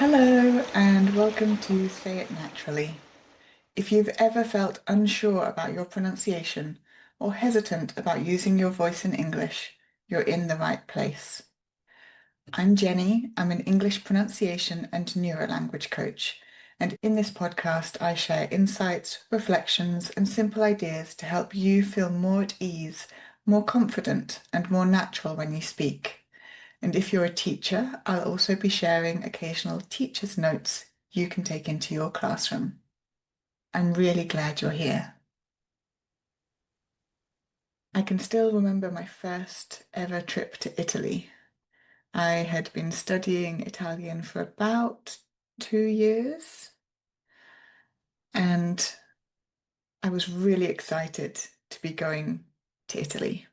Hello, and welcome to Say It Naturally. If you've ever felt unsure about your pronunciation or hesitant about using your voice in English, you're in the right place. I'm Jenny. I'm an English pronunciation and neurolanguage coach. And in this podcast, I share insights, reflections, and simple ideas to help you feel more at ease, more confident, and more natural when you speak. And if you're a teacher, I'll also be sharing occasional teacher's notes you can take into your classroom. I'm really glad you're here. I can still remember my first ever trip to Italy. I had been studying Italian for about 2 years, and I was really excited to be going to Italy.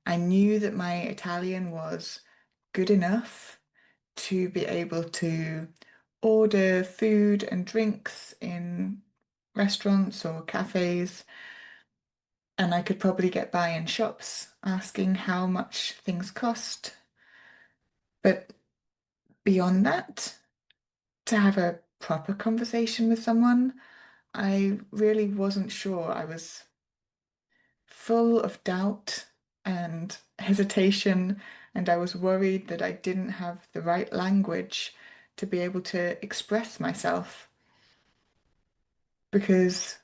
I knew that my Italian was good enough to be able to order food and drinks in restaurants or cafes, and I could probably get by in shops asking how much things cost. But beyond that, to have a proper conversation with someone, I really wasn't sure. I was full of doubt and hesitation, and I was worried that I didn't have the right language to be able to express myself because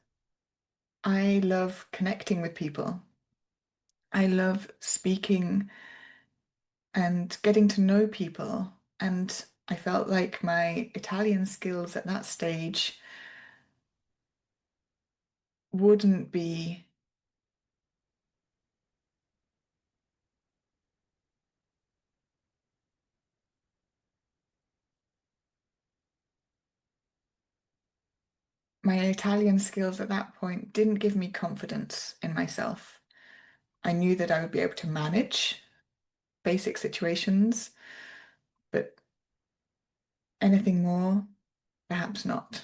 I love connecting with people. I love speaking and getting to know people. And I felt like my Italian skills at that stage wouldn't be, my Italian skills at that point didn't give me confidence in myself. I knew that I would be able to manage basic situations, but anything more, perhaps not.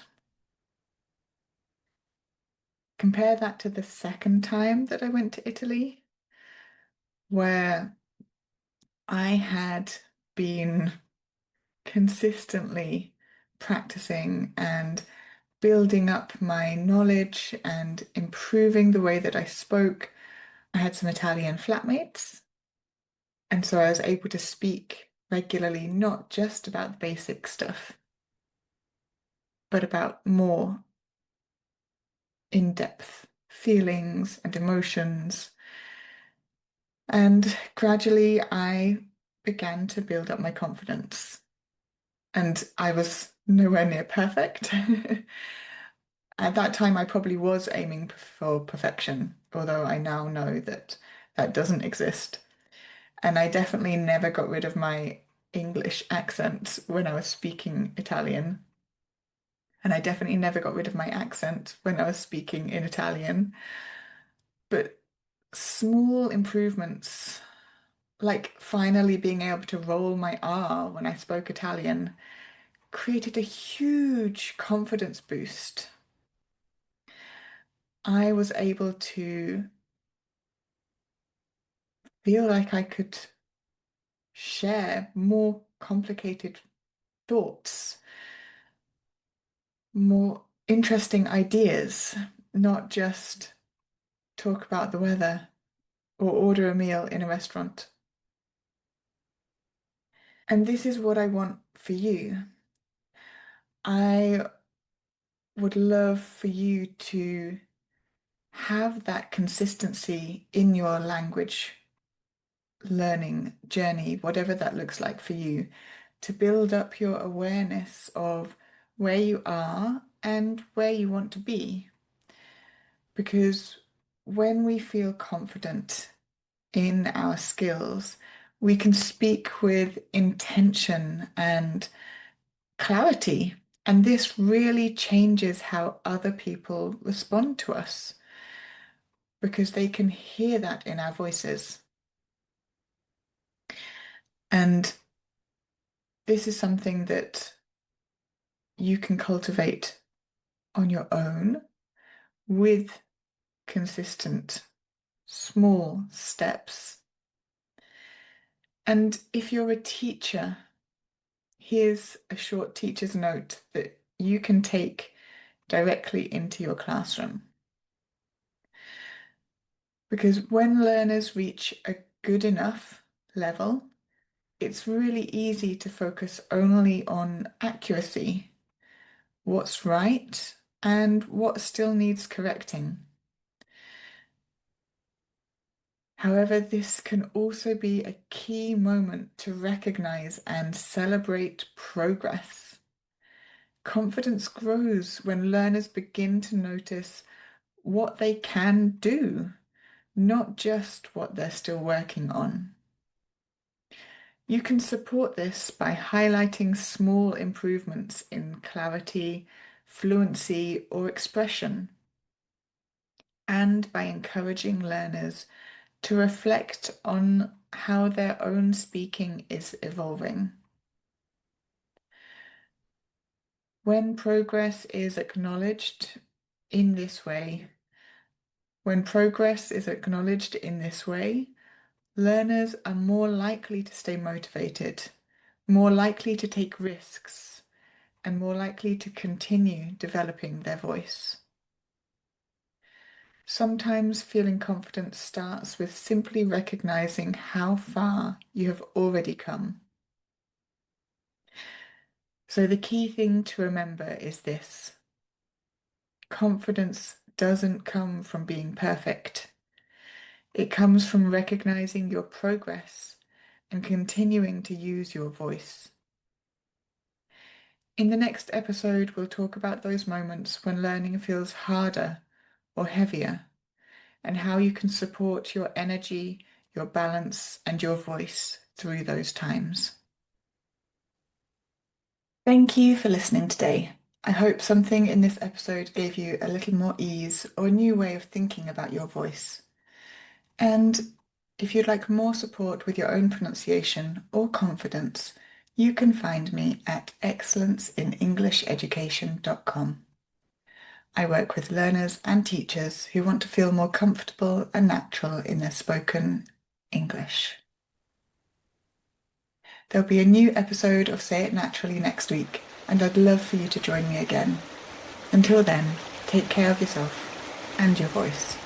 Compare that to the second time that I went to Italy, where I had been consistently practicing and building up my knowledge and improving the way that I spoke. I had some Italian flatmates, and so I was able to speak regularly, not just about the basic stuff, but about more in-depth feelings and emotions. And gradually I began to build up my confidence. And I was nowhere near perfect. At that time, I probably was aiming for perfection, although I now know that that doesn't exist. And I definitely never got rid of my English accent when I was speaking Italian. And I definitely never got rid of my accent when I was speaking in Italian. But small improvements, like finally being able to roll my R when I spoke Italian, created a huge confidence boost. I was able to feel like I could share more complicated thoughts, more interesting ideas, not just talk about the weather or order a meal in a restaurant. And this is what I want for you. I would love for you to have that consistency in your language learning journey, whatever that looks like for you, to build up your awareness of where you are and where you want to be. Because when we feel confident in our skills, we can speak with intention and clarity. And this really changes how other people respond to us because they can hear that in our voices. And this is something that you can cultivate on your own with consistent small steps. And if you're a teacher, here's a short teacher's note that you can take directly into your classroom. Because when learners reach a good enough level, it's really easy to focus only on accuracy, what's right, and what still needs correcting. However, this can also be a key moment to recognize and celebrate progress. Confidence grows when learners begin to notice what they can do, not just what they're still working on. You can support this by highlighting small improvements in clarity, fluency, or expression, and by encouraging learners to reflect on how their own speaking is evolving. When progress is acknowledged in this way, when progress is acknowledged in this way, learners are more likely to stay motivated, more likely to take risks, and more likely to continue developing their voice. Sometimes feeling confident starts with simply recognizing how far you have already come. So the key thing to remember is this: confidence doesn't come from being perfect. It comes from recognizing your progress and continuing to use your voice. In the next episode, we'll talk about those moments when learning feels harder or heavier, and how you can support your energy, your balance, and your voice through those times. Thank you for listening today. I hope something in this episode gave you a little more ease or a new way of thinking about your voice. And if you'd like more support with your own pronunciation or confidence, you can find me at excellenceinenglisheducation.com. I work with learners and teachers who want to feel more comfortable and natural in their spoken English. There'll be a new episode of Say It Naturally next week, and I'd love for you to join me again. Until then, take care of yourself and your voice.